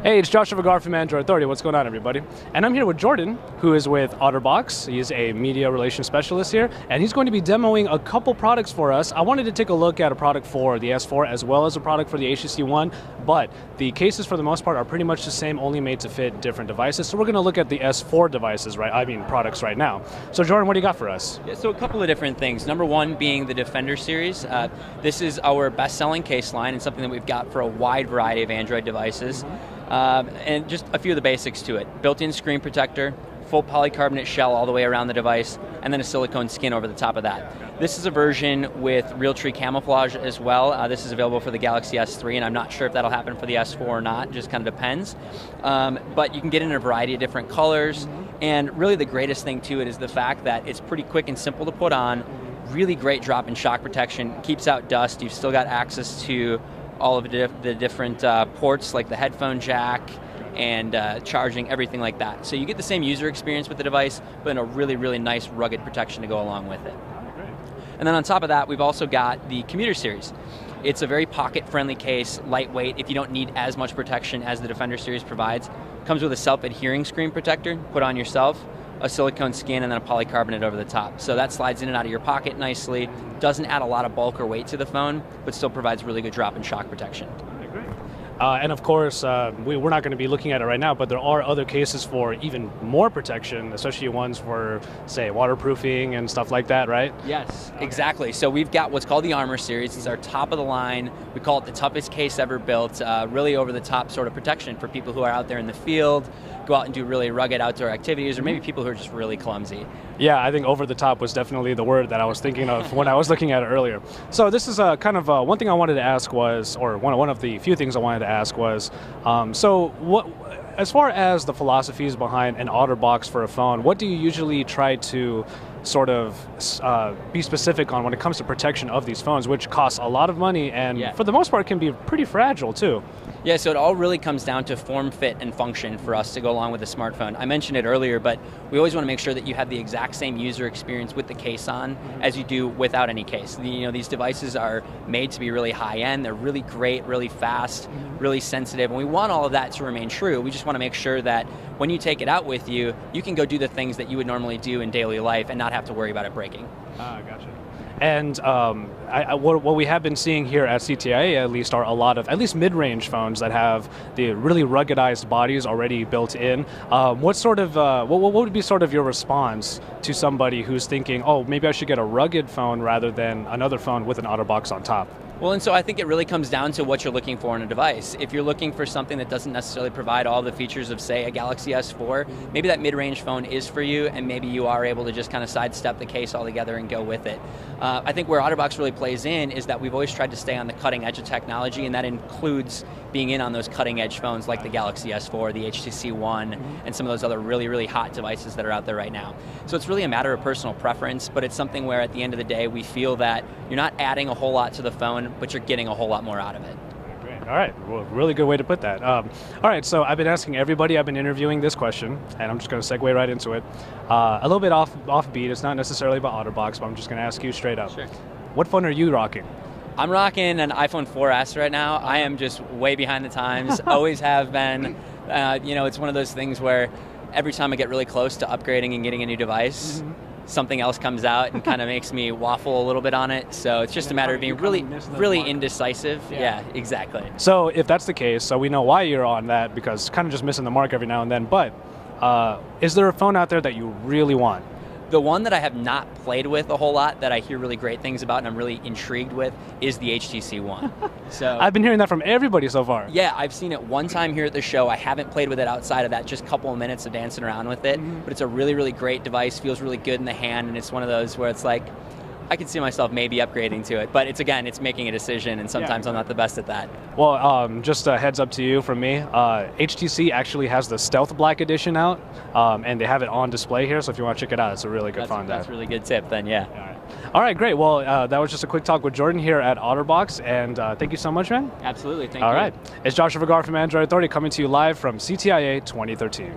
Hey, it's Joshua Vergara from Android Authority. What's going on, everybody? And I'm here with Jordan, who is with OtterBox. He's a media relations specialist here, and he's going to be demoing a couple products for us. I wanted to take a look at a product for the S4 as well as a product for the HTC One, but the cases for the most part are pretty much the same, only made to fit different devices. So we're going to look at the S4 devices, products right now. So Jordan, what do you got for us? Yeah, so a couple of different things. Number one being the Defender series. This is our best-selling case line and something that we've got for a wide variety of Android devices. And just a few of the basics to it. Built-in screen protector, full polycarbonate shell all the way around the device, and then a silicone skin over the top of that. This is a version with Realtree camouflage as well. This is available for the Galaxy S3, and I'm not sure if that'll happen for the S4 or not, it just kind of depends. But you can get it in a variety of different colors, and really the greatest thing to it is the fact that it's pretty quick and simple to put on, really great drop-in shock protection, keeps out dust, you've still got access to all of the different ports like the headphone jack and charging, everything like that. So you get the same user experience with the device, but in a really, really nice rugged protection to go along with it. And then on top of that, we've also got the Commuter series. It's a very pocket-friendly case, lightweight, if you don't need as much protection as the Defender series provides. Comes with a self-adhering screen protector, put on yourself, a silicone skin, and then a polycarbonate over the top. So that slides in and out of your pocket nicely, doesn't add a lot of bulk or weight to the phone, but still provides really good drop and shock protection. And of course, we're not going to be looking at it right now, but there are other cases for even more protection, especially ones for, say, waterproofing and stuff like that, right? Yes, exactly. So we've got what's called the Armor series. It's our top of the line. We call it the toughest case ever built, really over the top sort of protection for people who are out there in the field, go out and do really rugged outdoor activities, or maybe people who are just really clumsy. Yeah, I think over the top was definitely the word that I was thinking of when I was looking at it earlier. So this is kind of one thing I wanted to ask was, or one of the few things I wanted to ask was, so what, as far as the philosophies behind an OtterBox for a phone, what do you usually try to sort of be specific on when it comes to protection of these phones, which costs a lot of money and for the most part can be pretty fragile too? Yeah, so it all really comes down to form, fit, and function for us to go along with a smartphone. I mentioned it earlier, but we always want to make sure that you have the exact same user experience with the case on as you do without any case. These devices are made to be really high-end, they're really great, really fast, really sensitive, and we want all of that to remain true. We just want to make sure that when you take it out with you, you can go do the things that you would normally do in daily life and not have to worry about it breaking. Gotcha. And what we have been seeing here at CTIA at least are a lot of at least mid-range phones that have the really ruggedized bodies already built in. What would be sort of your response to somebody who's thinking, oh, maybe I should get a rugged phone rather than another phone with an OtterBox on top? Well, and so I think it really comes down to what you're looking for in a device. If you're looking for something that doesn't necessarily provide all the features of, say, a Galaxy S4, maybe that mid-range phone is for you, and maybe you are able to just kind of sidestep the case altogether and go with it. I think where OtterBox really plays in is that we've always tried to stay on the cutting edge of technology, and that includes being in on those cutting edge phones like the Galaxy S4, the HTC One, and some of those other really, really hot devices that are out there right now. So it's really a matter of personal preference, but it's something where at the end of the day, we feel that you're not adding a whole lot to the phone, but you're getting a whole lot more out of it. Great. All right, well, really good way to put that. All right, so I've been asking everybody I've been interviewing this question, and I'm just going to segue right into it. A little bit offbeat, it's not necessarily about OtterBox, but I'm just going to ask you straight up. Sure. What phone are you rocking? I'm rocking an iPhone 4S right now. I am just way behind the times, always have been. It's one of those things where every time I get really close to upgrading and getting a new device, something else comes out and kind of makes me waffle a little bit on it. So it's just a matter of being really indecisive. Yeah, exactly. So if that's the case, so we know why you're on that, because kind of just missing the mark every now and then, but is there a phone out there that you really want? The one that I have not played with a whole lot that I hear really great things about and I'm really intrigued with is the HTC One. So I've been hearing that from everybody so far. Yeah, I've seen it one time here at the show. I haven't played with it outside of that, just a couple of minutes of dancing around with it. But it's a really, really great device, feels really good in the hand, and it's one of those where it's like, I could see myself maybe upgrading to it, but it's making a decision, and sometimes I'm not the best at that. Well, just a heads up to you from me, HTC actually has the Stealth Black Edition out, and they have it on display here, so if you want to check it out, it's a really good phone. That's a really good tip then, yeah. All right, great. Well, that was just a quick talk with Jordan here at OtterBox, and thank you so much, man. Absolutely, thank you. All right, it's Joshua Vergara from Android Authority coming to you live from CTIA 2013.